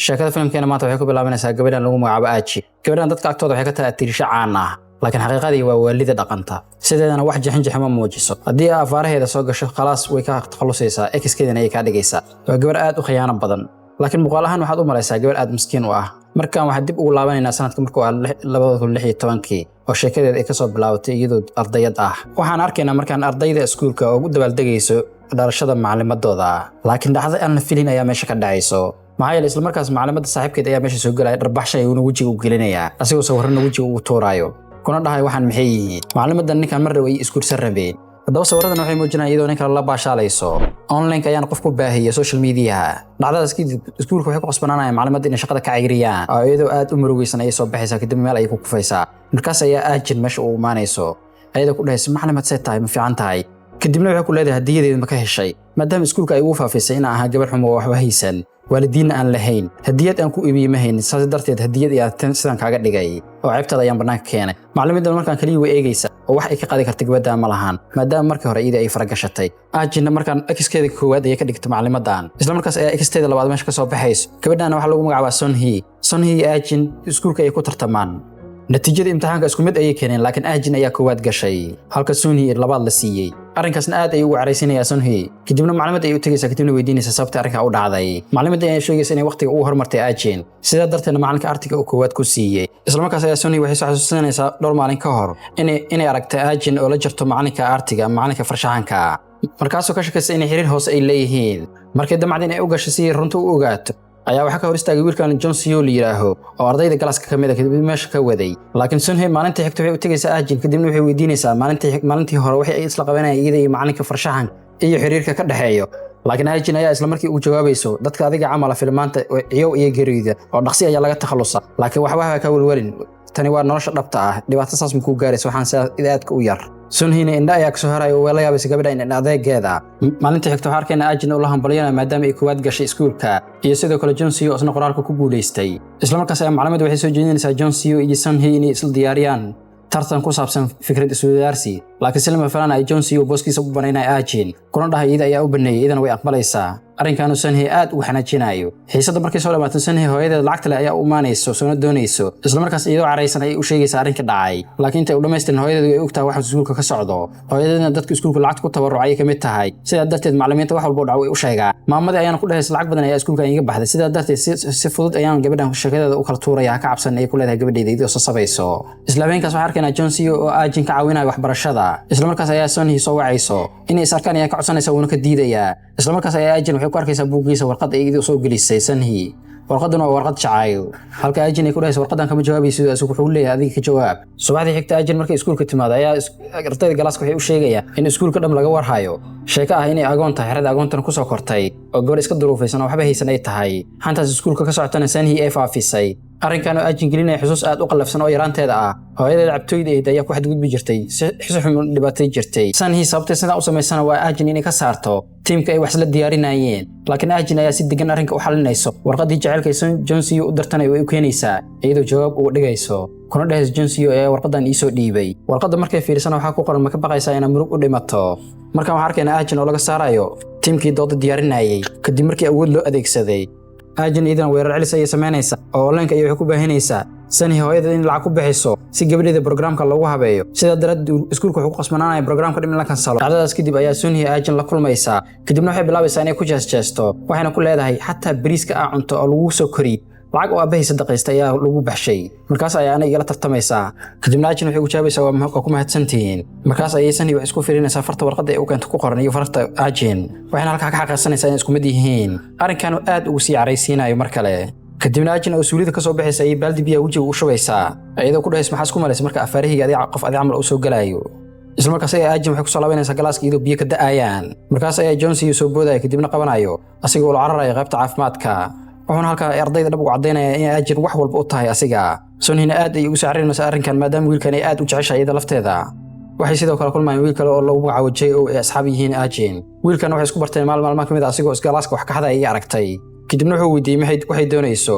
sheekada filimkeena maanta waxay ku bilaabanaysaa gabadhan lagu magacaabo Aaji. Gabadhan dadka agtooda waxay ka tahay tirisha caan ah, laakiin xaqiiqadii waa waalida dhaqanta. Sideedana wax jaxin ma muujiso. Haddii afaaraheeda soo gasho khalaas way ka takhalusaysaa, exkeedana ay ka dhigaysaa. Waa gabar aad u khiyaano badan. Laakiin muuqaalahan waxaad u malaysaa gabar aad miskiin u ah. Markaan waxaan dib ugu laabanaynaa sanadka markuu 2016 oo sheekadeeda ay ka soo bilaabatay iyadoo ardayad ah. Waxaan arkaynaa markaan ardayda iskuulka ugu dabaaldegayso dhalashada macallimadooda. Laakiin dhacdo aan la filin ayaa meesha ka dhacayso. maxaa yeelay isla markaas macallimada saaxiibkeed ayaa meesha soo galay dharbaxshay uu wajiga u gelinaya asigoo sawirna wajiga uu tuurayo kuna dhahay waxaan maxay yihiin macallimadan ninkan mar way isku sarrabeen haddaba sawiradan waxay muujinayaan iyadoo ninka la baashaalayso online ayaan qof ku baahiyay social media dhacdadaas kadib iskuulka waxay ku qasbanaanayaan macallimada inay shaqada ka cayriyaan oo iyadoo aad u murugaysan ay soo baxaysaa kadib meel ay ku kufaysaa markaas ayaa aajin meesha uu imaanayso ayada ku dhahaysa macallimad say tahay ma fiican tahay kadibna waxay ku leedahay hadiyadeeda ma ka heshay maadaama iskuulka ay ugu faafisay in aan gabar xumo waxba haysan waalidiin aan lahayn hadiyad aan ku iibiyay ma haynin saas darteed hadiyad ay tan sidan kaaga dhigay oo ceebtada ayaan banaanka keenay macallimiinta markaan kaliya way eegaysa oo wax ay ka qaadi kartay gabadha ma lahan maadaama markii hore iyada ay faragashatay aajina markaan exkeeda koowaad ay ka dhigtay macallimadan isla markaas ay exkeeda labaad meesha ka soo baxayso gabadhana waxa lagu magacaabaa Sonhee aajin iskuulka ay ku tartamaan natiijada imtixaanka isku mid ayay keeneen laakiin aajin ayaa koowaad gashay halka Sonhee labaad la siiyay arrinkaasna aad ay ugu careysanaysaa Sonhee kadibna macallimada ay u tagaysaa kadibna weydiinaysaa sababta arrinka u dhacday macallimada ay sheegaysaa in waqtiga uu hormartay aajin sida darteedna macalinka artiga uu koowaad ku siiyay isla markaas ayaa Sonhee waxay soo xasuusinaysaa dhowr maalin ka hor inay aragtay aajin oo la jirto macalinka artiga macalinka farshaxanka markaasoo ka shakaysa in xiriir hoose ay leeyihiin markay damacdeen ay u gashay si runta u ogaato ayaa waxa ka hor istaagay wiilkan John Seo la yiraahdo oo ardayda galaaska kamid ah kadib meesha ka waday laakiin Sonhee maalintii xigtay waxay u tagaysaa aajin kadibna waxay weydiinaysaa maalintii hore waxay isla qabanayeen iyada iyo macalinka farshaxan iyo xiriirka ka dhaxeeyo laakiin aajin ayaa isla markii uu jawaabayso dadka adiga camal filmaanta iyo geerida oo dhaqsi ayaa laga takhalusa laakiin waxba ka walwalin tani waa nolosha dhabta ah dhibaato saas ma ku gaarayso waxaan aadka u yar Sonhee indha ayaa ka soo haray oo la yaabay gabadha in adeegeeda maalintii xigtay waxaan arkayna aajin oo la hambaliyana maadaama ay koowaad gashay iskuulka iyo sidoo kale John Seo isna qoraalka ku guuleystay isla markaas ay macallimadu waxay soo jeedinaysaa John Seo iyo Sonhee inay isla diyaariyaan tartan ku saabsan fikrad isweydaarsi laakiin silma falan ay John Seo booskiisa u banaynay aajin kuna dhahay iyada ayaa u baneeyay idana way aqbalaysaa arrinkan Sonhee aad u xanaajinayo xiisada markay soo dhamaato Sonhee hooyadeed lacagta ayaa u imaanayso soo doonayso isla markaas iyadoo careysan ay u sheegaysaa arrinka dhacay laakiin inta uu dhameystirnay hooyadeedu ay ogtahay wax iskuulka ka socdo hooyadeedna dadka iskuulka lacag ku tabarucay ka mid tahay sida darteed macallimiinta wax walba dhaw ay u sheegaa maamadii ayaana ku dhahaysay lacag badan ayaa iskuulka iga baxday sida darteed si fudud ayaan gabadhan sheekadeeda u kala tuuraya ka cabsan ay ku leedahay gabadheeda iyadoo soo sabayso isla habeenkaas waxaan arkaynaa John Seo oo aajin ka caawinaya waxbarashada isla markaas ayaa Sonhee soo wacayso inay isarkaan ay ka codsanayso uuna ka diidaya isla markaas ayaa aajin waxay ku arkaysaa buugiisa warqad ay idin soo gelisay Sonhee warqadan waa warqad jacayl halka aajin ay ku dhahaysay warqadan kama jawaabayso wuxuu leeyahay adiga ka jawaab subaxdii xigta aajin markay iskuulka timaado ayaa ardayda galaaska waxay u sheegayaan in iskuulka dham laga warhayo sheeko ah inay agoon tahay xirada agoontan ku soo kortay oo gabar iska duruufaysan oo waxba haysan ay tahay hantaas iskuulka ka socotana Sonhee ay faafisay arrinkan oo aajin gelinaya xusuus aad u qalafsan oo yaraanteeda ah hooyadeeda cabtooydeeda ayaa ku xadgudbi jirtay si xun dhibaatay jirtay Sonhee sababtay sida u sameysana waa aajin inay ka saarto tiimka ay wax la diyaarinayeen laakiin aajin ayaa si degan arrinka u xalinayso warqadii jaceylka John Seo u dartanay way u keenaysaa iyadoo jawaab ugu dhigayso kuna dhahayso John Seo ee warqadan ii soo dhiibay warqada markay fiirsana waxa ku qoran ma ka baqaysaa in murug u dhimato markaan waxaan arkaynaa aajin oo laga saarayo tiimkii dooda diyaarinayay kadib markii awood loo adeegsaday aajin idan weerar celis ay sameynaysa oo online ay wax ku baahinaysa Sonhee hooyadeeda in lacag ku bixiso si gabadheeda programka lagu habeeyo sida daraadeed iskuulka wuxuu ku qasbanaanay programka dhim la kansalo dhacdadaas kadib ayaa Sonhee aajin la kulmaysa kadibna waxay bilaabaysaa inay ku jeesto waxayna ku leedahay xataa bariiska aan cunto oo lagu soo kori lacag oo aabahaysa daqiista ayaa lagu baxshay markaas ayaa aniga la tartamaysaa kadibna aajin waxay ku jaabaysaa waa ku mahadsantihiin markaas ayay Sonhee wax isku fiirinaysaa farta warqada ay u keento ku qoran iyo farta aajin waxayna halka ka xaqaysanaysaa in isku mid yihiin arrinkan aad ugu sii careysiinayo mar kale kadibna aajin oo suulida ka soo baxaysa ay baaldi biyo wajiga u shubaysaa iyadoo ku dhahaysay maxaa isku malaysa marka afaarihiga adiga qof adiga camal u soo galayo isla markaas ay aajin waxay ku soo laabanaysaa galaaska iyadoo biyo ka da'ayaan markaas ay John Seo soo boodaya kadibna qabanayo asigoo la cararayo qaybta caafimaadka wuxuuna halka ardayda dhab ugu cadeynaya in aajin wax walba u tahay asiga Sonhee aad ay ugu saarinaysaa arrinkan maadaama wiilkan ay aad u jeceshahay iyada lafteeda waxay sidoo kale kulmayeen wiil kale oo lagu magacaabo JO ee asxaab yihiin aajin wiilkan waxay isku barteen maalmaha kamid ah asigoo galaaska wax ka haday ay aragtay kadibna wuxuu weydiiyay waxay doonayso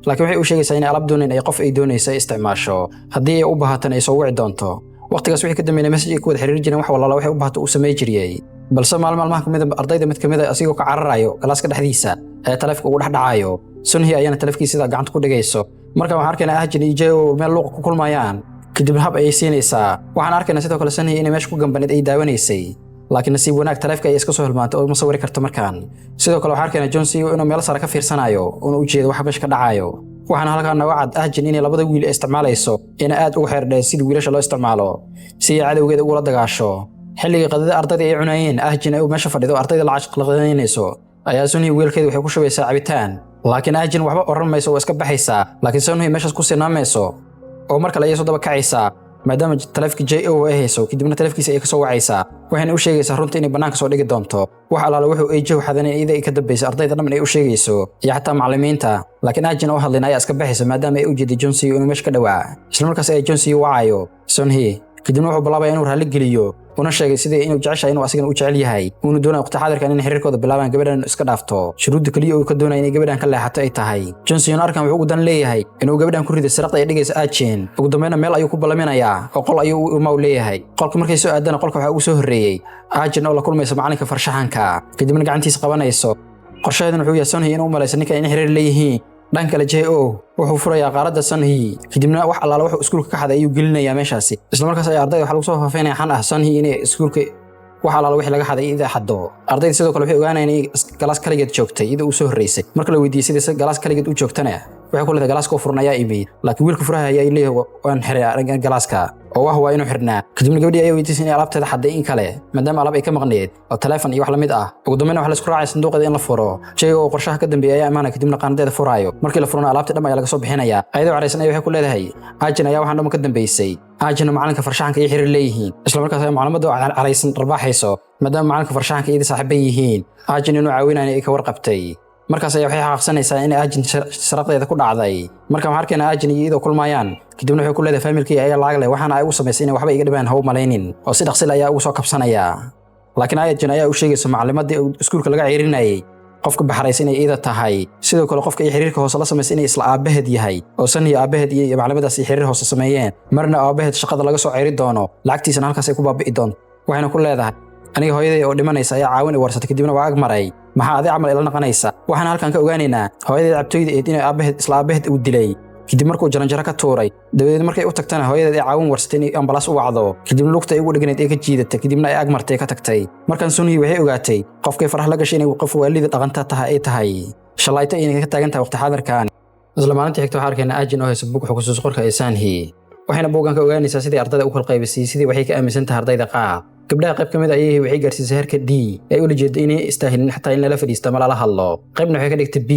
laakiin waxay u sheegaysaa in alab doonayn ay qof ay doonayso isticmaasho haddii ay u baahatan ay soo wici doonto waqtigaas wixii ka dambeeyay message ay ku wada xiriir jireen wax walala waxay u baahato u sameey jiriyay balse maalmaha kamid ah ardayda mid kamid ah asigoo ka cararayo galaaska dhexdiisa ee taleefanka ugu dhacayo Sunhee ayaana taleefkiisa gacanta ku dhigayso markaan waxaan arkaynaa Ahjin iyo Jeo meel luuq ku kulmayaan kadib hab ay siinaysaa waxaan arkaynaa sidoo kale Sunhee inay meesha ku gambaneed ay daawanaysay laakiin nasiib wanaag taleefka ay iska soo hilmaantay oo ma sawiri karto markaan sidoo kale waxaan arkaynaa Jon Snow inuu meel sare ka fiirsanayo oo u jeedo waxa meesha ka dhacayo waxaan halkaan naga cad Ahjin inay labada wiil isticmaalayso in aad ugu xeerdhay sida wiilasha loo isticmaalo si ay cadawgeeda ugu la dagaasho xilliga qadada ardayda ay cunayeen Ahjin ay meesha fadhido ardayda la caqlaqadeynayso ayaa Sunhee wiilkeeda waxay ku shubaysaa cabitaan laakiin Ahjin waxba oran mayso oo iska baxaysaa laakiin Sunhee meeshaas ku sinaamayso oo markale ay soo daba kacaysaa maadaama taleefka J.O. ay hayso kadibna taleefkiisa ay ka soo wacaysaa waxayna u sheegaysaa runtii inay banaanka soo dhigi doonto wax alaala wuxuu ay J.O. xadanay iyada ay ka dambayso ardayda dhammaan ay u sheegayso iyo xataa macallimiinta laakiin Ahjin oo hadlin ayaa iska baxaysa maadaama ay u jeeday Jon Snow inuu meesha ka dhawaa isla markaas ay Jon Snow wacayo Sunhee kadibna wuxuu bilaabay inuu raali geliyo una sheegay sidii inuu jeceshahay inuu asigana u jecel yahay uu doonayo waqti xaadirkan in xiriirkooda bilaabaan gabadhan iska dhaafto shuruudda kaliya uu ka doonayo in gabadhan ka leexato ay tahay Jon Snow arkan wuxuu u dan leeyahay inuu gabadhan ku rido siraqda ay dhigayso Ahjin ugu dambeynna meel ayuu ku balaminayaa oo qol ayuu u maw leeyahay qolka markay soo aadana qolka waxa uu soo horeeyay Ahjin oo la kulmayso macalinka farshaxanka kadibna gacantiisa qabanayso qorshaheedan wuxuu yahay Sunhee inuu malayso ninka in xiriir leeyihiin dhanka kale J.O. wuxuu furayaa qaaradda Sunhee kadibna wax alaala wuxuu iskuulka ka xaday ayuu gelinayaa meeshaasi isla markaas ay ardayda waxa lagu soo faafeynaya xan ah Sunhee inay iskuulka wax alaala wixii laga xaday ida xaddo ardayda sidoo kale waxay ogaanayaan in galaas kaligeed joogtay ida uu soo horeysay marka la weydiiyay sida galaas kaligeed u joogtana waxay ku leedahay galaaska furnayaa iimayl laakiin wiilka furaha ayaa leeyahay waan xiray galaaska oo waa inuu xirnaa kadibna gabadhii ay weydiisay in alaabteeda xaday in kale maadaama alaab ay ka maqneed oo telefoon iyo wax la mid ah ugu dambeyn waxa la isku raacay sanduuqeeda in la furo J.O. oo qorshaha ka dambeeyay ayaa amaana kadibna qaanadeeda furaayo markii la furana alaabta dhammaan laga soo bixinaya ayadoo careysan ay waxay ku leedahay Ahjin ayaa waxaan dhamo ka dambeysay Ahjin macalinka farshaxanka iyo xiriir leeyihiin isla markaas ay macluumaadda careysan rabaaxayso maadaama macalinka farshaxanka iyo saaxiibay yihiin Ahjin inuu caawinayo ay ka warqabtay markaas ay waxay xaqsanaysaa in Ahjin sharaqdeeda ku dhacday marka waxaan arkaynaa Ahjin iyadoo kulmayaan kadibna waxay ku leedahay familkii ayaa lacag leh waxaana ay u samaysay in waxba iga dhibaan haw malaynin oo si dhaqsi ayaa ugu soo kabsanaya laakiin Ahjin ayaa u sheegaysa macluumaadii iskuulka laga ciirinayay qofka baxraysa inay iyada tahay sidoo kale qofka ay xiriirka hoose la samaysay inay isla aabaheed yahay oo Sunhee aabaheed iyo macluumaadaas ay xiriir hoose sameeyeen marna aabaheed shaqada laga soo ciiri doono lacagtiisana halkaas ay ku baabi'i doonto waxayna ku leedahay aniga hooyaday oo dhimanaysa ayaa caawin i warsatay kadibna waa ag maray maxaa adiga camal ila naqanaysa waxaan halkan ka ogaanaynaa hooyaday cabtooyda ee inay aabaheed uu dilay kadib markuu jaranjaro ka tuuray dabadeed markay u tagtana hooyadeed ay caawin warsatay in ambalaas u wacdo kadibna lugta ay ugu dhiganayd ay ka jiidatay kadibna ay ag martay ka tagtay markan Sunhee waxay ogaatay qofkay farax la gashay inay qof waalida dhaqanta tahay ay tahay shalayto inay ka taagan tahay waqti xaadirkan isla maalintii xigta waxaan arkaynaa Ahjin oo hayso buug xusuus qorka ee Sunhee waxayna buugan ka ogaanaysaa sidii ardayda u kala qaybisay sidii waxay ka aaminsan tahay ardayda qaab gabdhaha qayb kamid ah ayay waxay gaarsiisay heerka D ay u jeedo inay istaahilin xataa in la fadhiisto ma la hadlo qaybna waxay ka dhigtay B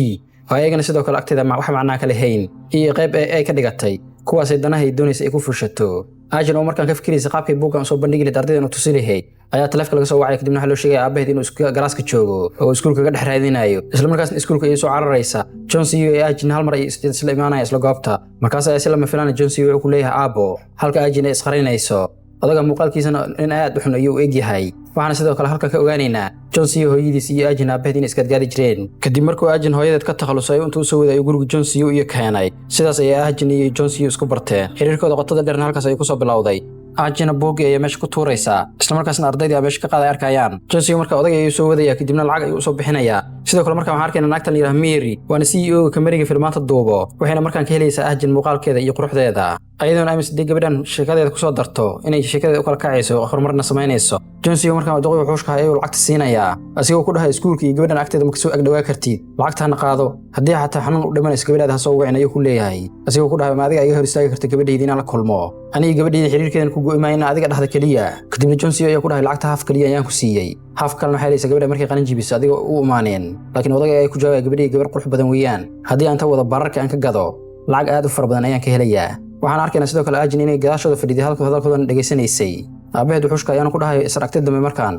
oo ayagana sidoo kale agteeda wax macnaa kale hayn iyo qayb ay ka dhigatay kuwaas ay danaha ay doonaysa ay ku fushato Ahjin oo markaan ka fikiraysa qaabkay buugan soo bandhigi lahayd ardayda inuu tusi lahayd ayaa taleefka laga soo wacay kadibna waxa loo sheegay aabaheed inuu galaaska joogo oo iskuulka ka dhex raadinayo isla markaasna iskuulka ay soo cararaysa Jon Snow iyo Ahjin hal mar ay isla imaanayaan isla goobta markaas ay isla ma filaan Jon Snow wuxuu ku leeyahay aabo halka Ahjin ay isqarinayso odaga muuqaalkiisana in aad u xun ayuu eg yahay waxaana sidoo kale halkan ka ogaanaynaa Jon Snow hooyadiis iyo Ahjin aabaheed in iska gaadi jireen kadib markuu Ahjin hooyadeed ka takhalusay intuu soo waday guriga Jon Snow iyo keenay sidaas ay Ahjin iyo Jon Snow isku barteen xiriirkooda qotada dheerna halkaas ay ku soo bilowday Ahjin buugi ay meesha ku tuuraysa isla markaasna ardayda meesha ka qaaday arkayaan Jon Snow marka odaga ay soo wadaya kadibna lacag ay u soo bixinaya sidoo kale markaan waxaan arkaynaa naagtan yiraahdo Mary waana CEO kamariga filmaanta duubo waxayna markaan ka helaysaa Ahjin muuqaalkeeda iyo quruxdeeda ayadoona aaminsan gabadhan sheekadeeda ku soo darto inay sheekadeeda u kala kacayso horumarna sameynayso Jon Snow markaan wadaqo wuxuushka ayuu lacagta siinaya asigoo ku dhahay iskuulka iyo gabadhan agteeda ma soo agdhawaa kartid lacagtaana qaado haddii xataa xanuun u dhimanayso gabadhaada soo wicin ayuu ku leeyahay asigoo ku dhahay ma adiga iga hor istaagi karta gabadhayda inaan la kulmo aniga gabadhayda xiriirkeedan ku go'aymayna adiga dhaxda kaliya kadibna Jon Snow ayaa ku dhahay lacagta haaf kaliya ayaan ku siiyay haaf kalena waxay leeyahay gabadha markay qalin jibiso adiga u imaaneen laakiin odaga ay ku jawaabay gabadhayda gabar qurux badan weeyaan haddii aan ta wada bararka aan ka gado lacag aad u far badan ayaan ka helayaa waxaan arkaynaa sidoo kale Ahjin inay gadaashooda fadhiday hadalkoodan dhageysanaysay aabaheed wuxuushka ayaana ku dhahay isragtay dambe markaan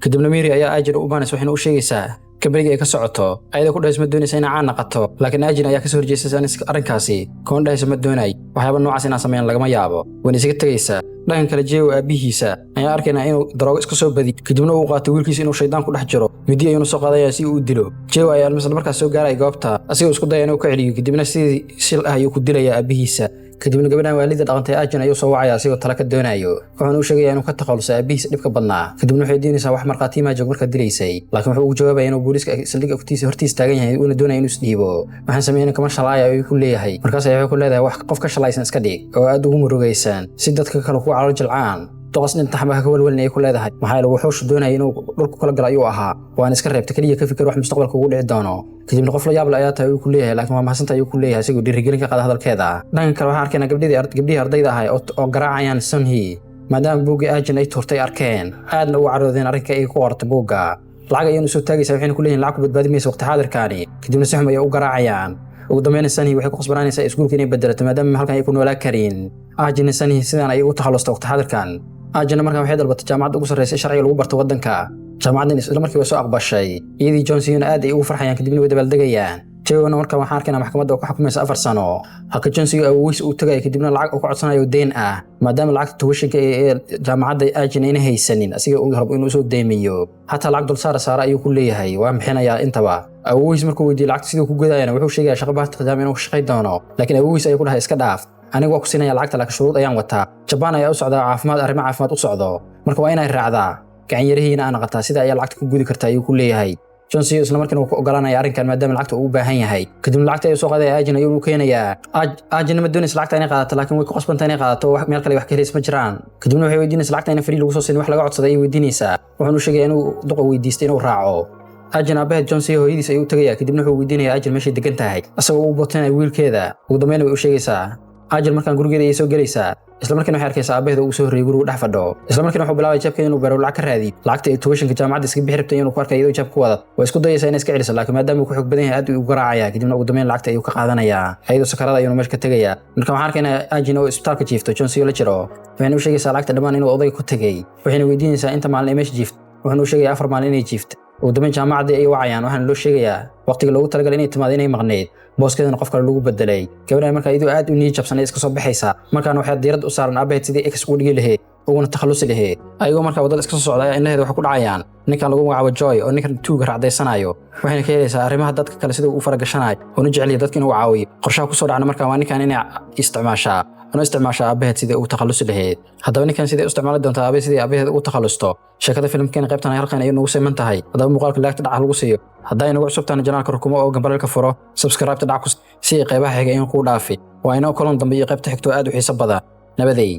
kadibna Mary ayaa Ahjin u imaanaysa waxayna u sheegaysaa kamariga ay ka socoto ayada ku dhahaysay ma doonaysa inay caan naqato laakiin Ahjin ayaa ka soo horjeestay arrinkaasi koon dhahaysay ma doonay waxyaabo noocaas inaan sameeyaan lagama yaabo wayna isaga tagaysaa dhanka kale J.O. aabihiisa ayaa arkaynaa inuu daroogo iska soo badi kadibna uu qaatay wiilkiisa inuu shaydaan ku dhex jiro midi ayuu soo qaadaya si uu dilo J.O. ayaa markaas soo gaaray goobta asigoo isku dayay inuu ka celiyo kadibna sidii sil ah ayuu ku dilaya aabihiisa kadibna gabadhan waalida dhaqantay Ajin ayuu soo wacaya asigoo tala ka doonayo wuxuuna u sheegay inuu ka takhaluso aabihiis dhibka badnaa kadibna waxay diinaysaa wax marqaati ma joog marka dilaysay laakiin wuxuu ugu jawaabayay inuu booliiska saldhigga hortiisa taagan yahay una doonayo inuu isdhiibo waxaan sameeyay kama shalaayo ayuu ku leeyahay markaas ayuu ku leedahay wax qof ka shalaysan iska dhig oo aad ugu murugaysan si dadka kale ku calool jilcaan toqos inta xamaha ka walwalnay ku leedahay maxay lagu xoosh doonay inuu dhulku kala galo ayuu ahaa waan iska reebtay kaliya ka fikir wax mustaqbalka ugu dhici doono kadibna qof la yaab la ayaa tahay uu ku leeyahay laakiin waa mahasanta ayuu ku leeyahay sidoo dhiirigelin ka qaada hadalkeeda dhanka kale waxaan arkaynaa gabdhihii ardayda ahay oo garaacayaan Sunhee maadaama buugga Ajin ay turtay arkeen aadna u caroodeen arrinka ay ku qortay buugga lacag ayuu soo taagaysaa waxayna ku leeyihiin lacag ku badbaadimaysa waqti xaadirkaani kadibna si xum ay u garaacayaan ugu dambeyn Sunhee waxay ku qasbanaanaysaa iskuulka inay bedelato maadaama halkan ay ku noolaa karin Ajin Sunhee sidaan ay u takhalusto waqti xaadirkan Ajin markaa waxay dalbatay jaamacad ugu sarreysay sharciga lagu barto wadanka jaamacadan isla markii way soo aqbashay iyadii Johnson aad ay ugu farxayaan kadibna way dabaaldegayaan Joona markaa waxaan arkaynaa maxkamadda oo ku xukumaysa 4 sano halka Johnson awoowis uu tagay kadibna lacag uu ku codsanayo deyn ah maadaama lacagta tuwishinka ee jaamacadda Ajin ayna haysanin asiga uu rabo inuu soo deemiyo hatta lacag dul saara ayuu ku leeyahay waa maxinayaa intaba awoowis markuu weydiiyay lacagta sidoo ku godaayana wuxuu sheegay shaqo baad qadaam inuu shaqay doono laakiin awoowis ayuu ku dhahay iska dhaaf anigu waa ku siinaya lacagta laakiin shuruud ayaan wataa Japan ayaa u socda arrimo caafimaad u socdo marka waa inay raacdaa gacan yarihiina aan qataa sida ay lacagta ku gudi kartaa ayuu ku leeyahay Johnson isla markiina uu ku ogolaanaya arrinkan maadaama lacagta uu u baahan yahay kadib lacagta ay soo qaaday Ajin ayuu u keenayaa Ajin ma doonaysa lacagta inay qaadato laakiin way ku qasbantahay inay qaadato wax meel kale wax ka helaysa ma jiraan kadibna waxay weydiinaysaa lacagta in free lagu soo siin wax laga codsaday ay weydiinaysaa wuxuu sheegay inuu duqa weydiistay inuu raaco Ajin abaad Johnson hooyadiis ayuu tagayaa kadibna wuxuu weydiinayaa Ajin meeshay degan tahay asagoo u bootanayo wiilkeeda ugu dambeyn way u sheegaysaa Ajin markaan gurigeeda ay soo galaysaa isla markiina waxay arkaysaa aabaheeda uu soo horeeyay guriga dhex fadho isla markiina wuxuu bilaabay jabkeeda inuu baro lacag ka raadi lacagta ay tuwishinka jaamacadda iska bixi rabtay inuu ku arkay iyadoo jab ku wada way isku dayaysaa inay iska celiso laakiin maadaama uu ku xog badan yahay aad uu garaacaya kadibna ugu dambeyn lacagta ayuu ka qaadanayaa iyadoo sakarada ayuu meesha ka tagayaa marka waxaan arkaynaa Ajin oo isbitaalka jiifto Johnson la jiro waxayna u sheegaysaa lacagta dhammaan inuu odayga ku tagay waxayna weydiinaysaa inta maalin ay meesha jiifto waxaana u sheegay 4 maalin inay jiifto ugu dambeyn jaamacadda ay wacayaan waxaana loo sheegayaa waqtiga loogu talagalay inay timaado inay maqneed booskeedana qof kale lagu bedelay gabadha markaa iyadoo aad u niyad jabsan iska soo baxaysa markaan waxay diirada u saaran aabaheed sidii ex ugu dhigi lahayd uguna takhalusi lahayd ayagoo markaa wadada iska soo socda indhaheeda waxa ku dhacayaan ninkan lagu magacaabo Joy oo ninkan tuuga raacdaysanayo waxayna ka helaysaa arrimaha dadka kale sidoo uu faragashanayo oo u jecel yahay dadka inuu caawiyo qorshaha ku soo dhacna markaa waa ninkan inay isticmaashaa aabaheed sidii uu takhalusi lahayd haddaba ninkan sidii u isticmaali doontaa aabaheed sidii aabaheed u takhalusto sheekada filimkeena qaybtan ay halkan ay nagu seeman tahay haddaba muuqaalka laagta dhac lagu siiyo hadday nagu cusubtaan janaalka rukumo oo gambalka furo subscribe ta dhac si ay qaybaha xiga in ku dhaafi waa inoo kulan dambe iyo qaybta xigto aad u xiiso badan nabadeey